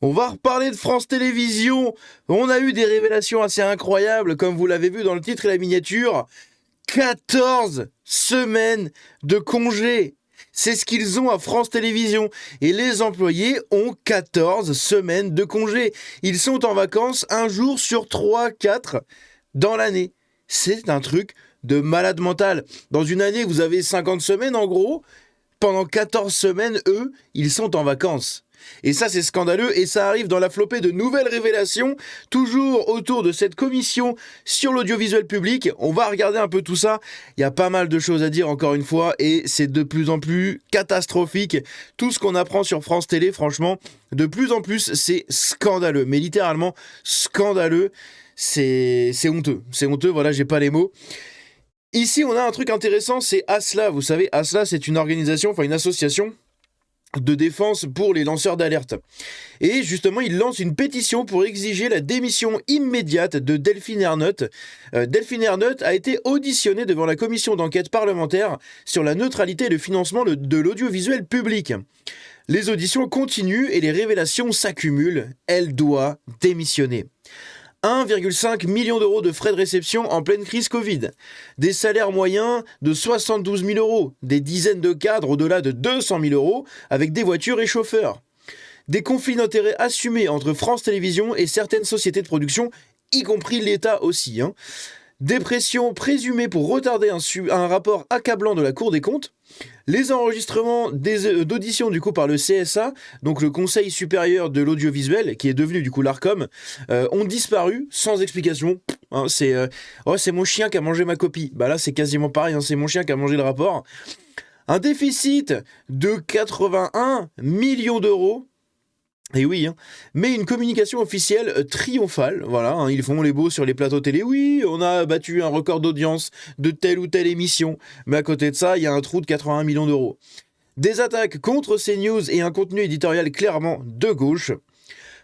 On va reparler de France Télévisions. On a eu des révélations assez incroyables, comme vous l'avez vu dans le titre et la miniature. 14 semaines de congé. C'est ce qu'ils ont à France Télévisions. Et les employés ont 14 semaines de congé. Ils sont en vacances un jour sur 3, 4 dans l'année. C'est un truc de malade mental. Dans une année, vous avez 50 semaines en gros. Pendant 14 semaines, eux, ils sont en vacances. Et ça, c'est scandaleux, et ça arrive dans la flopée de nouvelles révélations, toujours autour de cette commission sur l'audiovisuel public. On va regarder un peu tout ça. Il y a pas mal de choses à dire, encore une fois, et c'est de plus en plus catastrophique. Tout ce qu'on apprend sur France Télé, franchement, de plus en plus, c'est scandaleux, mais littéralement scandaleux. C'est honteux. C'est honteux, voilà, j'ai pas les mots. Ici, on a un truc intéressant, c'est ASLA. Vous savez, ASLA, c'est une organisation, enfin une association de défense pour les lanceurs d'alerte. Et justement, il lance une pétition pour exiger la démission immédiate de Delphine Ernotte. Delphine Ernotte a été auditionnée devant la commission d'enquête parlementaire sur la neutralité et le financement de l'audiovisuel public. Les auditions continuent et les révélations s'accumulent. Elle doit démissionner. 1,5 million d'euros de frais de réception en pleine crise Covid, des salaires moyens de 72 000 euros, des dizaines de cadres au-delà de 200 000 euros avec des voitures et chauffeurs, des conflits d'intérêts assumés entre France Télévisions et certaines sociétés de production, y compris l'État aussi, des pressions présumées pour retarder un rapport accablant de la Cour des comptes, les enregistrements d'audition du coup par le CSA, donc le Conseil supérieur de l'audiovisuel, qui est devenu du coup l'ARCOM, ont disparu sans explication. C'est mon chien qui a mangé ma copie. Bah là c'est quasiment pareil, c'est mon chien qui a mangé le rapport. Un déficit de 81 millions d'euros. Et oui, mais une communication officielle triomphale, voilà, ils font les beaux sur les plateaux télé, oui, on a battu un record d'audience de telle ou telle émission, mais à côté de ça, il y a un trou de 81 millions d'euros. Des attaques contre CNews et un contenu éditorial clairement de gauche.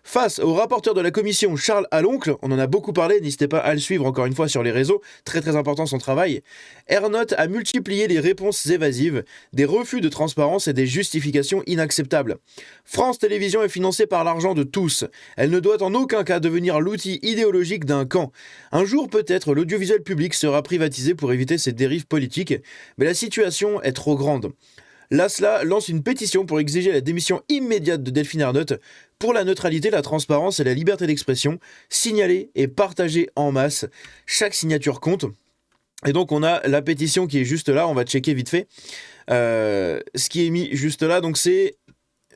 Face au rapporteur de la commission Charles Aloncle, on en a beaucoup parlé, n'hésitez pas à le suivre encore une fois sur les réseaux, très très important son travail, Ernotte a multiplié les réponses évasives, des refus de transparence et des justifications inacceptables. France Télévisions est financée par l'argent de tous. Elle ne doit en aucun cas devenir l'outil idéologique d'un camp. Un jour peut-être l'audiovisuel public sera privatisé pour éviter ces dérives politiques, mais la situation est trop grande. L'ASLA lance une pétition pour exiger la démission immédiate de Delphine Ernotte pour la neutralité, la transparence et la liberté d'expression, signalée et partagée en masse. Chaque signature compte. Et donc on a la pétition qui est juste là, on va checker vite fait. Ce qui est mis juste là, donc c'est...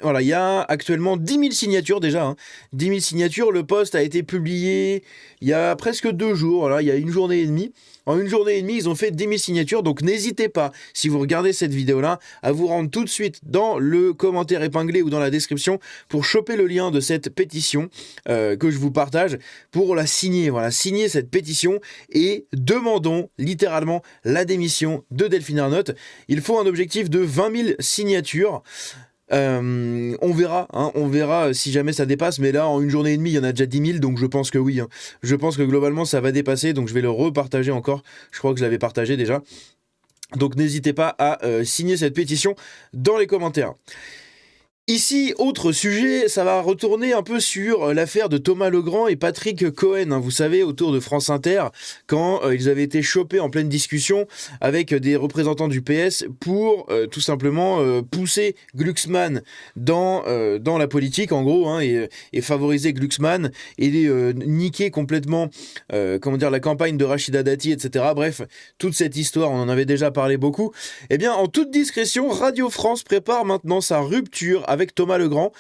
Voilà, il y a actuellement 10 000 signatures déjà. 10 000 signatures, le post a été publié il y a presque 2 jours, voilà, il y a une journée et demie. En une journée et demie, ils ont fait 10 000 signatures, donc n'hésitez pas, si vous regardez cette vidéo-là, à vous rendre tout de suite dans le commentaire épinglé ou dans la description pour choper le lien de cette pétition que je vous partage, pour la signer. Voilà, signer cette pétition et demandons littéralement la démission de Delphine Ernotte. Il faut un objectif de 20 000 signatures. On verra si jamais ça dépasse, mais là en une journée et demie il y en a déjà 10 000, donc je pense que oui, je pense que globalement ça va dépasser, donc je vais le repartager encore, je crois que je l'avais partagé déjà, donc n'hésitez pas à signer cette pétition dans les commentaires. Ici, autre sujet, ça va retourner un peu sur l'affaire de Thomas Legrand et Patrick Cohen, vous savez, autour de France Inter, quand ils avaient été chopés en pleine discussion avec des représentants du PS pour tout simplement pousser Glucksmann dans la politique, en gros, et favoriser Glucksmann et niquer complètement la campagne de Rachida Dati, etc. Bref, toute cette histoire, on en avait déjà parlé beaucoup. Eh bien, en toute discrétion, Radio France prépare maintenant sa rupture avec Thomas Legrand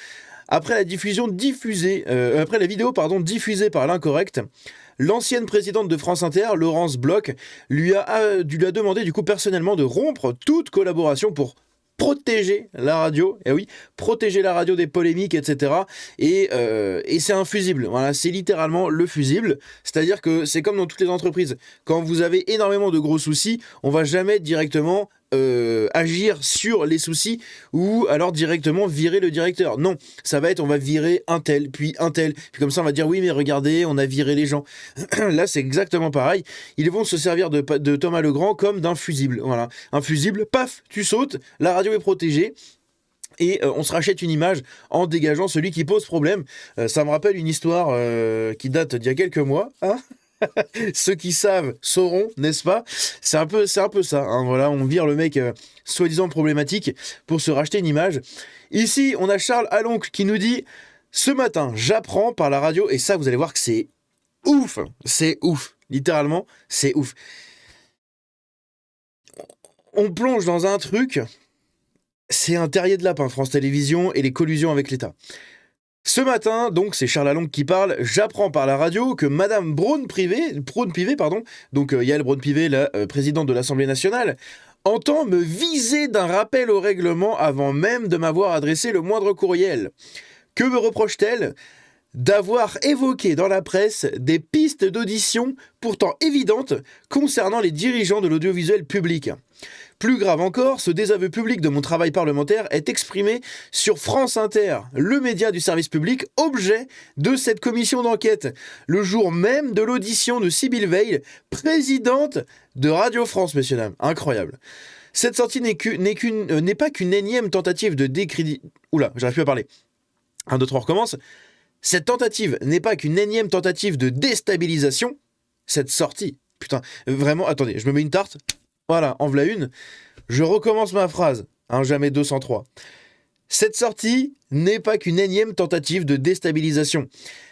après la vidéo diffusée par l'Incorrect. L'ancienne présidente de France Inter, Laurence Bloch, lui a demandé du coup personnellement de rompre toute collaboration pour protéger la radio, protéger la radio des polémiques, etc. Et c'est un fusible, voilà, c'est littéralement le fusible, c'est-à-dire que c'est comme dans toutes les entreprises, quand vous avez énormément de gros soucis, on va jamais directement agir sur les soucis ou alors directement virer le directeur. Non, ça va être on va virer un tel, puis comme ça on va dire oui mais regardez, on a viré les gens. Là c'est exactement pareil, ils vont se servir de Thomas Legrand comme d'un fusible, voilà. Un fusible, paf, tu sautes, la radio est protégée. et on se rachète une image en dégageant celui qui pose problème. Ça me rappelle une histoire qui date d'il y a quelques mois, hein. Ceux qui savent sauront, n'est-ce pas? C'est un peu ça, hein. Voilà, on vire le mec soi-disant problématique pour se racheter une image. Ici, on a Charles Aloncle qui nous dit: ce matin, j'apprends par la radio, et ça, vous allez voir que c'est ouf, littéralement, c'est ouf. On plonge dans un truc, c'est un terrier de lapin, France Télévisions et les collusions avec l'État. Ce matin, donc c'est Charles Aloncle qui parle, j'apprends par la radio que Madame Braun-Pivet, donc Yael Braun-Pivet, la présidente de l'Assemblée nationale, entend me viser d'un rappel au règlement avant même de m'avoir adressé le moindre courriel. Que me reproche-t-elle ? D'avoir évoqué dans la presse des pistes d'audition pourtant évidentes concernant les dirigeants de l'audiovisuel public. Plus grave encore, ce désaveu public de mon travail parlementaire est exprimé sur France Inter, le média du service public, objet de cette commission d'enquête, le jour même de l'audition de Sybille Veil, présidente de Radio France, messieurs dames. Incroyable. Cette sortie n'est pas qu'une énième tentative de décrédit... Oula, j'arrive plus à parler. 1, 2, 3, on recommence. Cette tentative n'est pas qu'une énième tentative de déstabilisation. Cette sortie, putain, vraiment, attendez, je me mets une tarte. Voilà, en voilà une. Je recommence ma phrase, jamais 203. Cette sortie n'est pas qu'une énième tentative de déstabilisation.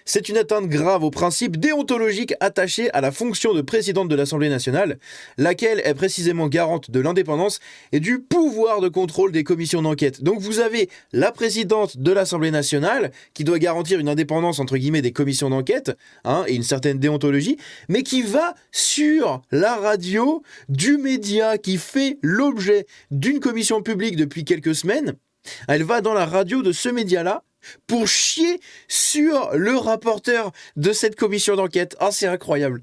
C'est une atteinte grave au principe déontologique attaché à la fonction de présidente de l'Assemblée nationale, laquelle est précisément garante de l'indépendance et du pouvoir de contrôle des commissions d'enquête. Donc vous avez la présidente de l'Assemblée nationale qui doit garantir une indépendance entre guillemets des commissions d'enquête et une certaine déontologie, mais qui va sur la radio du média qui fait l'objet d'une commission publique depuis quelques semaines. Elle va dans la radio de ce média-là pour chier sur le rapporteur de cette commission d'enquête. Ah, c'est incroyable.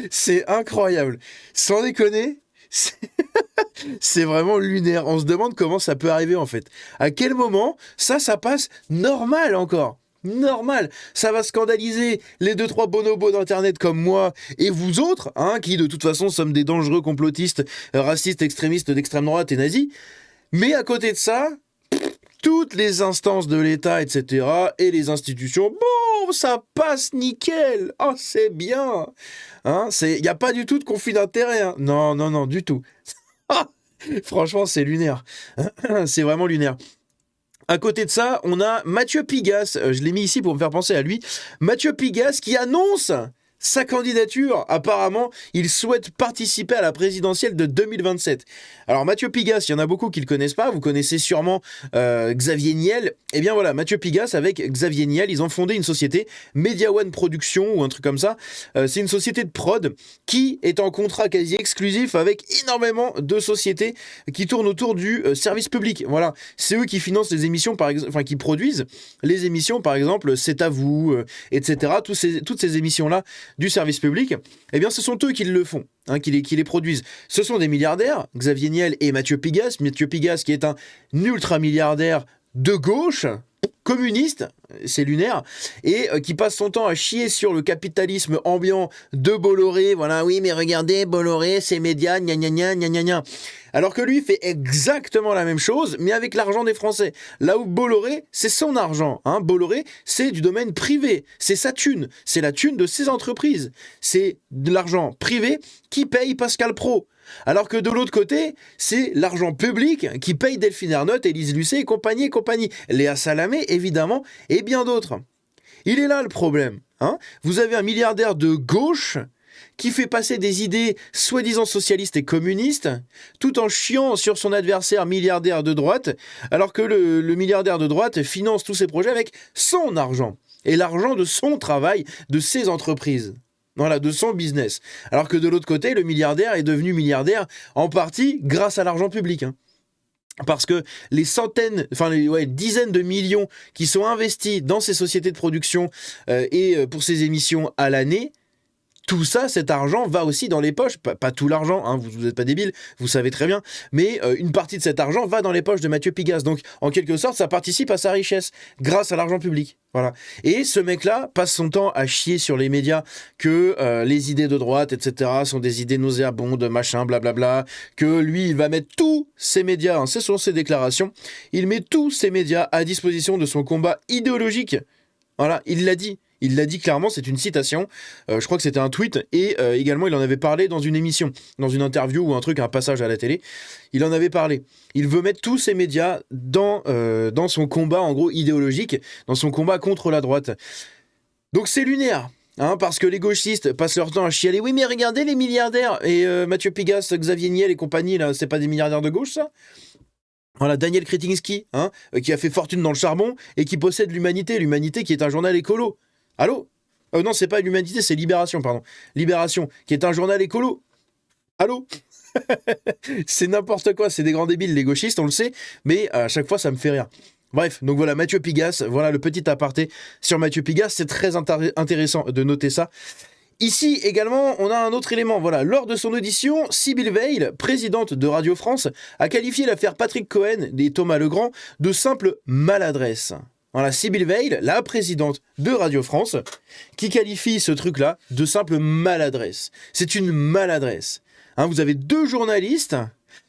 C'est incroyable. Sans déconner, c'est vraiment lunaire. On se demande comment ça peut arriver en fait. À quel moment ça passe normal encore. Normal, ça va scandaliser les 2-3 bonobos d'internet comme moi et vous autres, qui de toute façon sommes des dangereux complotistes, racistes, extrémistes d'extrême droite et nazis. Mais à côté de ça, toutes les instances de l'État, etc., et les institutions, bon, ça passe nickel. Oh, c'est bien. Il n'y a pas du tout de conflit d'intérêt. Non, du tout. Franchement, c'est lunaire. C'est vraiment lunaire. À côté de ça, on a Mathieu Pigasse. Je l'ai mis ici pour me faire penser à lui. Mathieu Pigasse qui annonce sa candidature. Apparemment, il souhaite participer à la présidentielle de 2027. Alors Mathieu Pigasse, il y en a beaucoup qui ne le connaissent pas. Vous connaissez sûrement Xavier Niel. Eh bien voilà, Mathieu Pigasse avec Xavier Niel, ils ont fondé une société, Media One Production ou un truc comme ça. C'est une société de prod qui est en contrat quasi exclusif avec énormément de sociétés qui tournent autour du service public. Voilà, c'est eux qui financent les émissions, qui produisent les émissions, par exemple, C'est à vous, etc. Toutes ces émissions-là du service public, eh bien ce sont eux qui le font, qui les produisent. Ce sont des milliardaires, Xavier Niel et Mathieu Pigasse qui est un ultra milliardaire de gauche, communiste, c'est lunaire, et qui passe son temps à chier sur le capitalisme ambiant de Bolloré. Voilà, oui, mais regardez, Bolloré, c'est médias, gna gna gna gna gna gna. Alors que lui fait exactement la même chose, mais avec l'argent des Français. Là où Bolloré, c'est son argent. Bolloré, c'est du domaine privé. C'est sa thune. C'est la thune de ses entreprises. C'est de l'argent privé qui paye Pascal Praud. Alors que de l'autre côté, c'est l'argent public qui paye Delphine Ernotte, Élise Lucet et compagnie. Léa Salamé, évidemment, et bien d'autres. Il est là le problème. Vous avez un milliardaire de gauche qui fait passer des idées soi-disant socialistes et communistes, tout en chiant sur son adversaire milliardaire de droite, alors que le milliardaire de droite finance tous ses projets avec son argent, et l'argent de son travail, de ses entreprises. Voilà, de son business. Alors que de l'autre côté, le milliardaire est devenu milliardaire en partie grâce à l'argent public. Parce que les dizaines de millions qui sont investis dans ces sociétés de production et pour ces émissions à l'année, tout ça, cet argent va aussi dans les poches, pas tout l'argent, hein, vous n'êtes pas débile, vous savez très bien, mais une partie de cet argent va dans les poches de Mathieu Pigasse. Donc, en quelque sorte, ça participe à sa richesse, grâce à l'argent public. Voilà. Et ce mec-là passe son temps à chier sur les médias que les idées de droite, etc., sont des idées nauséabondes, machin, blablabla, que lui, il va mettre tous ses médias, hein, c'est sur ses déclarations, il met tous ses médias à disposition de son combat idéologique. Voilà, il l'a dit. Il l'a dit clairement, c'est une citation, je crois que c'était un tweet, et également il en avait parlé dans une émission, dans une interview ou un truc, un passage à la télé, il en avait parlé. Il veut mettre tous ses médias dans son combat, en gros, idéologique, dans son combat contre la droite. Donc c'est lunaire, hein, parce que les gauchistes passent leur temps à chialer, oui mais regardez les milliardaires, et Mathieu Pigasse, Xavier Niel et compagnie, là, c'est pas des milliardaires de gauche ça ? Voilà, Daniel Kretinsky, hein, qui a fait fortune dans le charbon, et qui possède l'Humanité qui est un journal écolo. Allô ? Non, c'est pas l'Humanité, c'est Libération, pardon. Libération, qui est un journal écolo. Allô ? C'est n'importe quoi, c'est des grands débiles, les gauchistes, on le sait, mais à chaque fois, ça me fait rire. Bref, donc voilà, Mathieu Pigasse, voilà le petit aparté sur Mathieu Pigasse, c'est très intéressant de noter ça. Ici également, on a un autre élément. Voilà, lors de son audition, Sybille Veil, présidente de Radio France, a qualifié l'affaire Patrick Cohen et Thomas Legrand de simple maladresse. Voilà, Sybille Veil, la présidente de Radio France, qui qualifie ce truc-là de simple maladresse. C'est une maladresse. Hein, vous avez 2 journalistes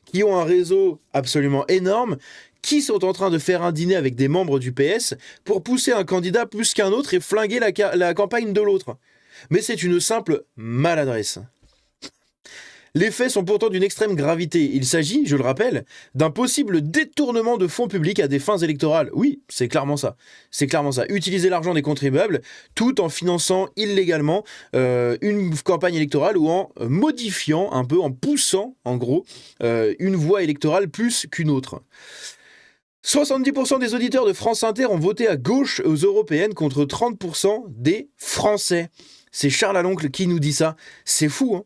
qui ont un réseau absolument énorme, qui sont en train de faire un dîner avec des membres du PS pour pousser un candidat plus qu'un autre et flinguer la campagne de l'autre. Mais c'est une simple maladresse. Les faits sont pourtant d'une extrême gravité. Il s'agit, je le rappelle, d'un possible détournement de fonds publics à des fins électorales. Oui, c'est clairement ça. C'est clairement ça. Utiliser l'argent des contribuables tout en finançant illégalement une campagne électorale ou en modifiant un peu, en poussant, en gros, une voie électorale plus qu'une autre. 70% des auditeurs de France Inter ont voté à gauche aux européennes contre 30% des Français. C'est Charles Aloncle qui nous dit ça. C'est fou, hein ?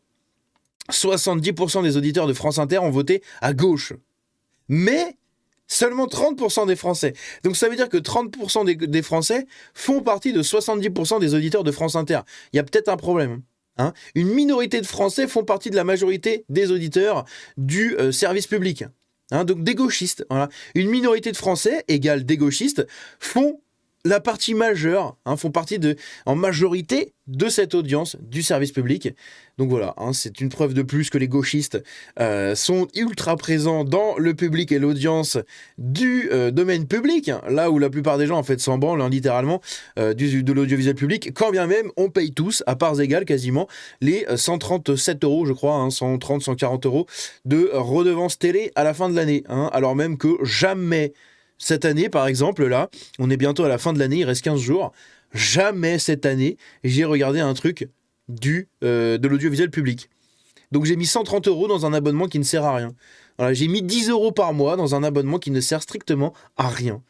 70% des auditeurs de France Inter ont voté à gauche. Mais seulement 30% des Français. Donc ça veut dire que 30% des Français font partie de 70% des auditeurs de France Inter. Il y a peut-être un problème. Hein ? Une minorité de Français font partie de la majorité des auditeurs du service public. Hein ? Donc des gauchistes. Voilà. Une minorité de Français égale des gauchistes font la partie majeure, hein, font partie en majorité de cette audience du service public. Donc voilà, hein, c'est une preuve de plus que les gauchistes sont ultra présents dans le public et l'audience du domaine public, hein, là où la plupart des gens en fait s'en branlent, hein, littéralement, de l'audiovisuel public, quand bien même on paye tous, à parts égales quasiment, les 137 €, je crois, hein, 130, 140 € de redevance télé à la fin de l'année, hein, alors même que jamais... Cette année, par exemple, là, on est bientôt à la fin de l'année, il reste 15 jours. Jamais cette année, j'ai regardé un truc de l'audiovisuel public. Donc j'ai mis 130 € dans un abonnement qui ne sert à rien. Voilà, j'ai mis 10 € par mois dans un abonnement qui ne sert strictement à rien.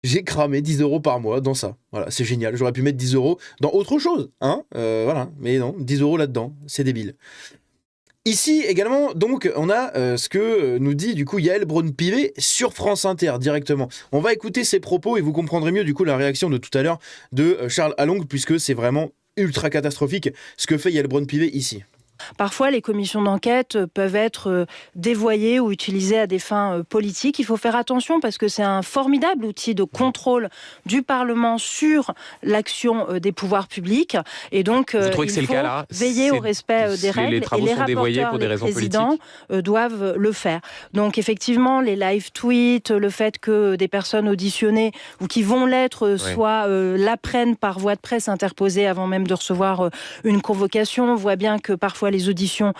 J'ai cramé 10 € par mois dans ça. Voilà, c'est génial. J'aurais pu mettre 10 € dans autre chose, hein, voilà. Mais non, 10 € là-dedans, c'est débile. Ici également, donc, on a ce que nous dit du coup Yael Braun-Pivet sur France Inter directement. On va écouter ses propos et vous comprendrez mieux du coup la réaction de tout à l'heure de Charles Aloncle, puisque c'est vraiment ultra catastrophique ce que fait Yael Braun-Pivet ici. Parfois, les commissions d'enquête peuvent être dévoyées ou utilisées à des fins politiques. Il faut faire attention parce que c'est un formidable outil de contrôle du Parlement sur l'action des pouvoirs publics. Et donc, il faut veiller au respect des règles. Les travaux sont dévoyés pour des raisons politiques. Les présidents doivent le faire. Donc, effectivement, les live tweets, le fait que des personnes auditionnées ou qui vont l'être l'apprennent par voie de presse interposée avant même de recevoir une convocation. On voit bien que parfois les auditions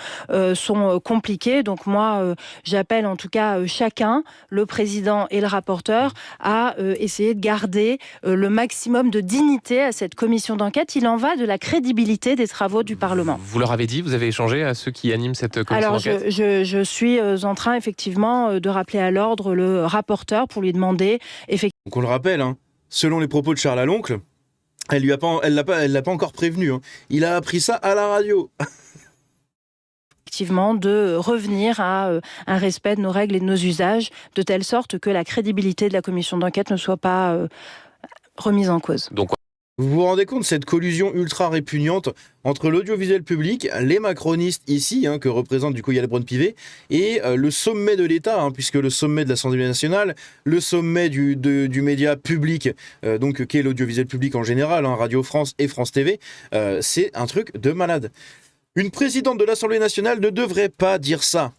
sont compliquées. Donc moi, j'appelle en tout cas chacun, le président et le rapporteur, à essayer de garder le maximum de dignité à cette commission d'enquête. Il en va de la crédibilité des travaux du Parlement. Vous leur avez dit, vous avez échangé à ceux qui animent cette commission d'enquête ? Alors, je suis en train, effectivement, de rappeler à l'ordre le rapporteur pour lui demander... Donc on le rappelle, hein, selon les propos de Charles Aloncle, elle l'a pas encore prévenu. Hein. Il a appris ça à la radio. Effectivement, de revenir à un respect de nos règles et de nos usages, de telle sorte que la crédibilité de la commission d'enquête ne soit pas remise en cause. Donc Vous vous rendez compte de cette collusion ultra répugnante entre l'audiovisuel public, les macronistes ici, que représente du coup Yael Braun-Pivet, et le sommet de l'État, puisque le sommet de l'Assemblée nationale, le sommet du média public, donc qui est l'audiovisuel public en général, Radio France et France TV, c'est un truc de malade. Une présidente de l'Assemblée nationale ne devrait pas dire ça.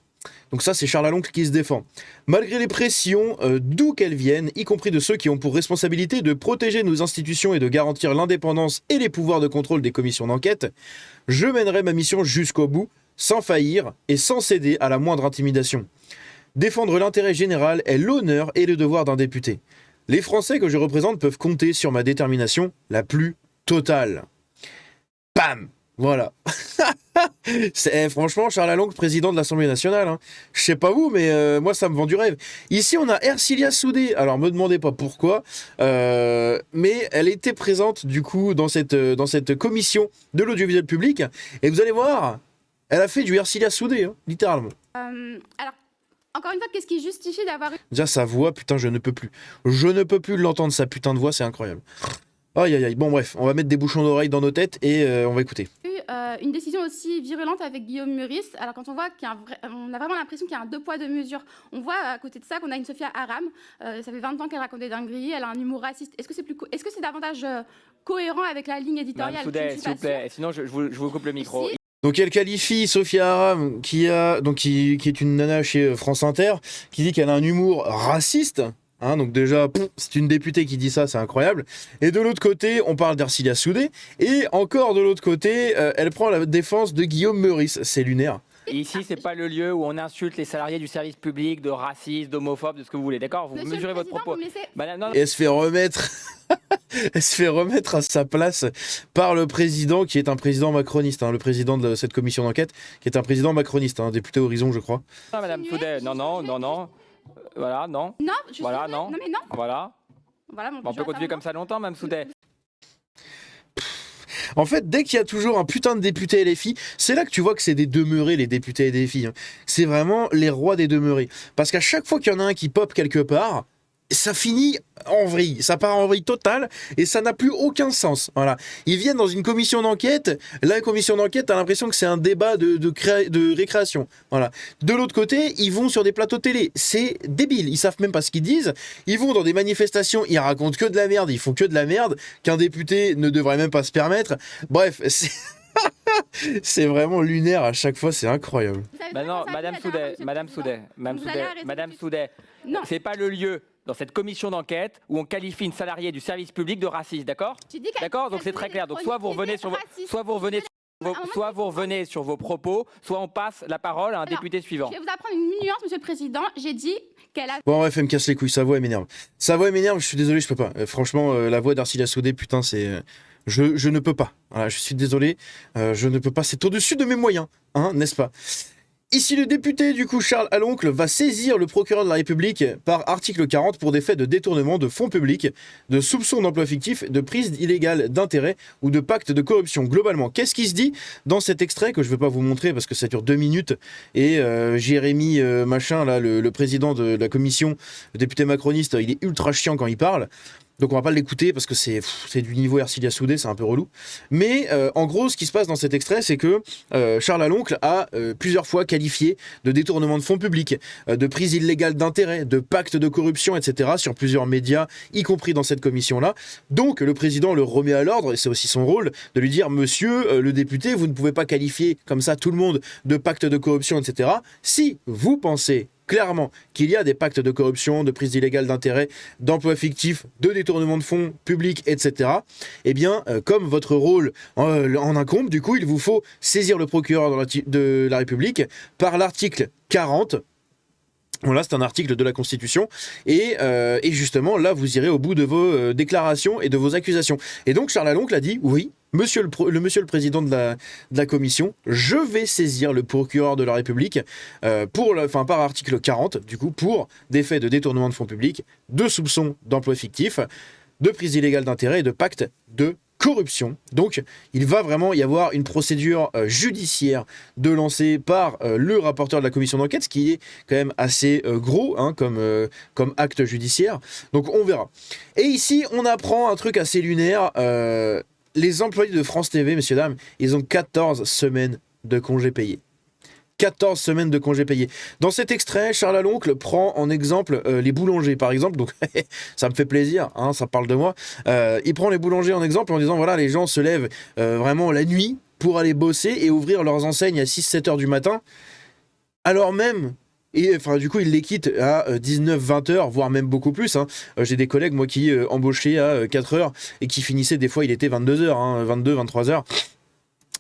Donc ça, c'est Charles Aloncle qui se défend. Malgré les pressions, d'où qu'elles viennent, y compris de ceux qui ont pour responsabilité de protéger nos institutions et de garantir l'indépendance et les pouvoirs de contrôle des commissions d'enquête, je mènerai ma mission jusqu'au bout, sans faillir et sans céder à la moindre intimidation. Défendre l'intérêt général est l'honneur et le devoir d'un député. Les Français que je représente peuvent compter sur ma détermination la plus totale. Bam ! Voilà. Franchement, Charles Aloncle, président de l'Assemblée nationale. Je sais pas vous, mais moi, ça me vend du rêve. Ici, on a Ercilia Soudé. Alors, me demandez pas pourquoi, mais elle était présente, du coup, dans cette commission de l'audiovisuel public. Et vous allez voir, elle a fait du Ercilia Soudé, littéralement. Alors, encore une fois, qu'est-ce qui justifie d'avoir eu... Déjà, sa voix, putain, je ne peux plus. Je ne peux plus l'entendre, sa putain de voix, c'est incroyable. Aïe, aïe, aïe. Bon, bref, on va mettre des bouchons d'oreilles dans nos têtes et on va écouter. Une décision aussi virulente avec Guillaume Meurice. Alors quand on voit on a vraiment l'impression qu'il y a un deux poids deux mesures. On voit à côté de ça qu'on a une Sophia Aram. Ça fait 20 ans qu'elle raconte des dingueries. Elle a un humour raciste. Est-ce que c'est davantage cohérent avec la ligne éditoriale? Soudet, s'il vous plaît. Sinon je vous coupe le micro. Si. Donc elle qualifie Sophia Aram, qui est une nana chez France Inter, qui dit qu'elle a un humour raciste. Donc déjà, c'est une députée qui dit ça, c'est incroyable. Et de l'autre côté, on parle d'Ercilia Soudé. Et encore de l'autre côté, elle prend la défense de Guillaume Meurice. C'est lunaire. Et ici, c'est pas le lieu où on insulte les salariés du service public, de racistes, d'homophobes, de ce que vous voulez. D'accord? Vous mesurez votre propos. Et elle se fait remettre... Elle se fait remettre à sa place par le président, qui est un président macroniste, le président de cette commission d'enquête, qui est un président macroniste, député Horizon, je crois. Non, Madame Soudet, non. Voilà, non. Non, voilà, non. Non, mais non. Voilà. On peut continuer comme ça longtemps, Madame Soudet. En fait, dès qu'il y a toujours un putain de député LFI, c'est là que tu vois que c'est des demeurés, les députés LFI. C'est vraiment les rois des demeurés. Parce qu'à chaque fois qu'il y en a un qui pop quelque part, ça finit en vrille, ça part en vrille totale et ça n'a plus aucun sens. Voilà. Ils viennent dans une commission d'enquête, la commission d'enquête, t'as l'impression que c'est un débat de récréation. Voilà. De l'autre côté, ils vont sur des plateaux télé, c'est débile, ils savent même pas ce qu'ils disent, ils vont dans des manifestations, ils racontent que de la merde, ils font que de la merde, qu'un député ne devrait même pas se permettre. Bref, c'est vraiment lunaire à chaque fois, c'est incroyable. Non, Madame Soudet, c'est pas le lieu dans cette commission d'enquête où on qualifie une salariée du service public de raciste, d'accord? D'accord, donc c'est très clair. Donc soit vous revenez sur vos propos, soit on passe la parole à un député suivant. Je vais vous apprendre une nuance, Monsieur le Président. J'ai dit qu'elle a... Bon bref, elle me casse les couilles, sa voix elle m'énerve. Je suis désolé, je peux pas. Franchement, la voix d'Ercilia Soudé, putain, c'est... Je ne peux pas. Voilà, je suis désolé, je ne peux pas. C'est au-dessus de mes moyens, n'est-ce pas? Ici, le député, du coup, Charles Aloncle, va saisir le procureur de la République par article 40 pour des faits de détournement de fonds publics, de soupçons d'emploi fictif, de prise illégale d'intérêt ou de pacte de corruption. Globalement, qu'est-ce qui se dit dans cet extrait que je ne vais pas vous montrer parce que ça dure 2 minutes et Jérémy le président de la commission, le député macroniste, il est ultra chiant quand il parle. Donc on va pas l'écouter parce que c'est du niveau Ercilia Soudé, c'est un peu relou. Mais en gros, ce qui se passe dans cet extrait, c'est que Charles Aloncle a plusieurs fois qualifié de détournement de fonds publics, de prise illégale d'intérêt, de pacte de corruption, etc. sur plusieurs médias, y compris dans cette commission-là. Donc le président le remet à l'ordre, et c'est aussi son rôle, de lui dire « Monsieur le député, vous ne pouvez pas qualifier comme ça tout le monde de pacte de corruption, etc. Si vous pensez... clairement qu'il y a des pactes de corruption, de prise illégale d'intérêt, d'emploi fictif, de détournement de fonds publics, etc. Eh bien, comme votre rôle en incombe, du coup, il vous faut saisir le procureur de la République par l'article 40. Voilà, c'est un article de la Constitution et justement là vous irez au bout de vos déclarations et de vos accusations. Et donc Charles Aloncle a dit oui, monsieur le président de la commission, je vais saisir le procureur de la République par article 40 du coup pour des faits de détournement de fonds publics, de soupçons d'emploi fictif, de prise illégale d'intérêt et de pacte de corruption. Donc, il va vraiment y avoir une procédure judiciaire de lancer par le rapporteur de la commission d'enquête, ce qui est quand même assez gros comme acte judiciaire. Donc, on verra. Et ici, on apprend un truc assez lunaire. Les employés de France TV, messieurs, dames, ils ont 14 semaines de congés payés. 14 semaines de congés payés. Dans cet extrait, Charles Aloncle prend en exemple les boulangers, par exemple. Donc, ça me fait plaisir, hein, ça parle de moi. Il prend les boulangers en exemple en disant, voilà, les gens se lèvent vraiment la nuit pour aller bosser et ouvrir leurs enseignes à 6-7 heures du matin. Alors même... Et enfin, du coup, il les quitte à 19-20 heures, voire même beaucoup plus. Hein. J'ai des collègues, moi, qui embauchaient à 4 heures et qui finissaient, des fois, il était 22 heures, hein, 22-23 heures.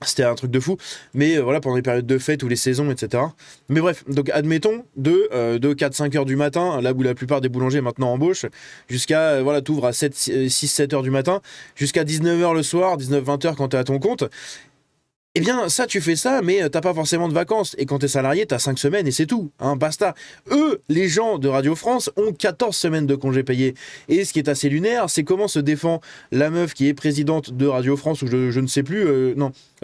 C'était un truc de fou, mais voilà, pendant les périodes de fête ou les saisons, etc. Mais bref, donc admettons de 4-5 heures du matin, là où la plupart des boulangers maintenant embauchent, jusqu'à, voilà, t'ouvres à 6-7 heures du matin, jusqu'à 19 heures le soir, 19-20 heures quand t'es à ton compte. Eh bien, ça, tu fais ça, mais t'as pas forcément de vacances. Et quand t'es salarié, t'as 5 semaines et c'est tout, hein, basta. Eux, les gens de Radio France, ont 14 semaines de congés payés. Et ce qui est assez lunaire, c'est comment se défend la meuf qui est présidente de Radio France, ou je ne sais plus,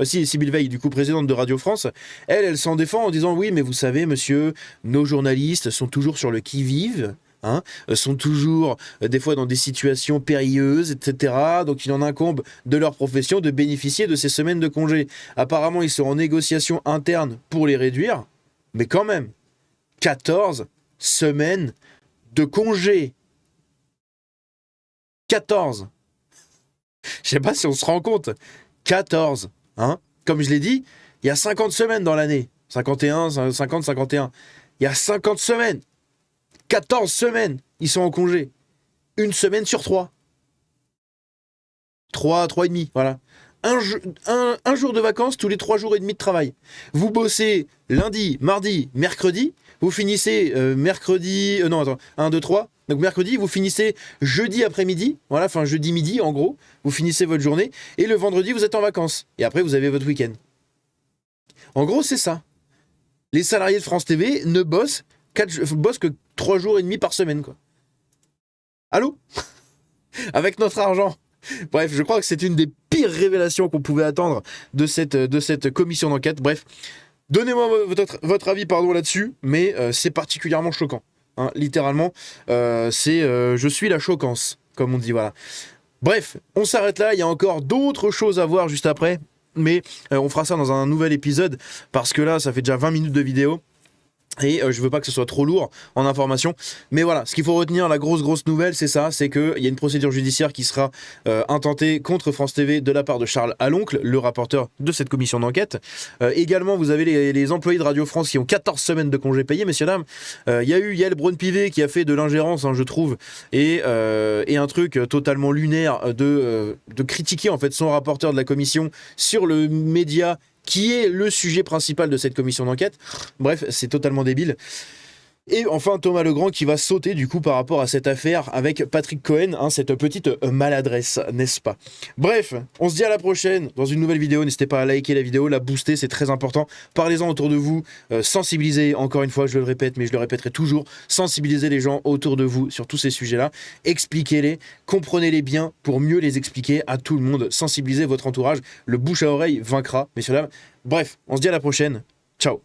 si, Sybille Veil, du coup, présidente de Radio France. Elle s'en défend en disant, oui, mais vous savez, monsieur, nos journalistes sont toujours sur le qui-vive. Hein, sont toujours des fois dans des situations périlleuses, etc. Donc il en incombe de leur profession de bénéficier de ces semaines de congé. Apparemment, ils sont en négociation interne pour les réduire, mais quand même, 14 semaines de congé. 14. Je sais pas si on se rend compte. 14. Hein. Comme je l'ai dit, il y a 50 semaines dans l'année. 51, 50, 51. Il y a 50 semaines. 14 semaines, ils sont en congé. Une semaine sur 3. 3 et demi, voilà. Un jour de vacances tous les 3 jours et demi de travail. Vous bossez lundi, mardi, mercredi. Vous finissez mercredi... 1, 2, 3. Donc mercredi, vous finissez jeudi après-midi. Voilà, enfin jeudi midi, en gros. Vous finissez votre journée. Et le vendredi, vous êtes en vacances. Et après, vous avez votre week-end. En gros, c'est ça. Les salariés de France TV ne bossent que 3 jours et demi par semaine, quoi. Allô? Avec notre argent. Bref, je crois que c'est une des pires révélations qu'on pouvait attendre de cette commission d'enquête. Bref, donnez-moi votre avis là-dessus, mais c'est particulièrement choquant. Hein, littéralement, je suis la choquance, comme on dit, voilà. Bref, on s'arrête là, il y a encore d'autres choses à voir juste après, mais on fera ça dans un nouvel épisode, parce que là, ça fait déjà 20 minutes de vidéo. Et je veux pas que ce soit trop lourd en information. Mais voilà, ce qu'il faut retenir, la grosse nouvelle, c'est ça, c'est qu'il y a une procédure judiciaire qui sera intentée contre France TV de la part de Charles Aloncle, le rapporteur de cette commission d'enquête. Également, vous avez les employés de Radio France qui ont 14 semaines de congés payés, messieurs, dames. Il y a eu Yael Braun-Pivet qui a fait de l'ingérence, hein, je trouve, et un truc totalement lunaire de critiquer en fait son rapporteur de la commission sur le média qui est le sujet principal de cette commission d'enquête. Bref, c'est totalement débile. Et enfin, Thomas Legrand qui va sauter du coup par rapport à cette affaire avec Patrick Cohen, hein, cette petite maladresse, n'est-ce pas? Bref, on se dit à la prochaine dans une nouvelle vidéo. N'hésitez pas à liker la vidéo, la booster, c'est très important. Parlez-en autour de vous, sensibilisez, encore une fois, je le répète, mais je le répéterai toujours, sensibilisez les gens autour de vous sur tous ces sujets-là. Expliquez-les, comprenez-les bien pour mieux les expliquer à tout le monde. Sensibilisez votre entourage, le bouche à oreille vaincra, messieurs dames. Bref, on se dit à la prochaine. Ciao.